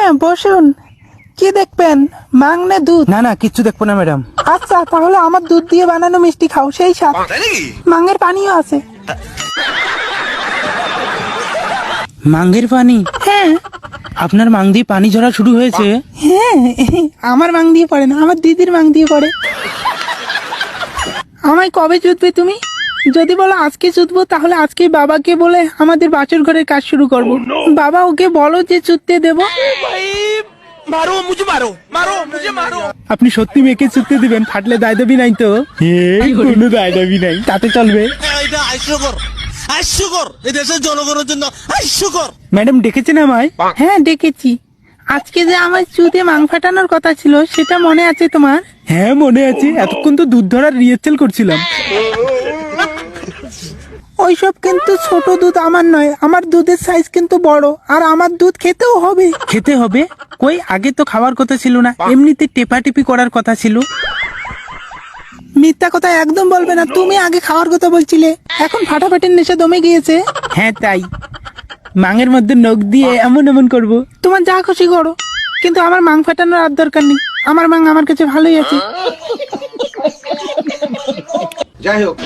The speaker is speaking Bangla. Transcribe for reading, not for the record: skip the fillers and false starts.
হ্যাঁ বসুন। কি দেখবেন, মাং না দুধ? না না, কিচ্ছু দেখবো না ম্যাডাম। আচ্ছা তাহলে আমার দুধ দিয়ে বানানো মিষ্টি খাও, সেই স্বাদ। মাঙের পানিও আছে। মাঙ্গের পানি? হ্যাঁ আপনার মাং দিয়ে পানি ঝরা শুরু হয়েছে? হ্যাঁ, আমার মাং দিয়ে পড়ে না, আমার দিদির মাং দিয়ে পড়ে। আমায় কবে জুতবে তুমি? যদি বলো আজকে জুতবো তাহলে আজকে বাবাকে বলে আমাদের বাছুর ঘরের কাজ শুরু করব। বাবা ওকে বলো যে জুততে দেবো। আপনি সত্যি মেয়েকে চুক্তি দিবেন? ফাটলে দায় দাবি নাই তো? কোনো দায় দাবি নাই, তাতে চলবে। এটা হাস্যকর এই দেশের জনগণের জন্য হাস্যকর। ম্যাডাম ডেকেছেন আমায়? হ্যাঁ ডেকেছি। আজকে যে আমার চুতে মাং ফাটানোর কথা ছিল সেটা মনে আছে তোমার? হ্যাঁ মনে আছে, এতক্ষণ তো দুধ ধরার রিহার্সাল করছিলাম। ওইসব কিন্তু ছোট দুধ আমার নয়, আমার দুধের সাইজ কিন্তু বড়, আর আমার দুধ খেতেও হবে। খেতে হবে? কই, আগে তো খাওয়ার কথা ছিল না, এমনিতে টেপাটিপি করার কথা ছিল। মিথ্যা কথা একদম বলবে না, তুমি আগে খাওয়ার কথা বলছিলে, এখন ফাটাফাটির নেশা দমে গিয়েছে। হ্যাঁ তাই, মাঙের মধ্যে নখ দিয়ে এমন এমন করব। তোমার যা খুশি করো, কিন্তু আমার মাং ফাটানোর আর দরকার নেই, আমার মাং আমার কাছে ভালোই আছে। যাই হোক,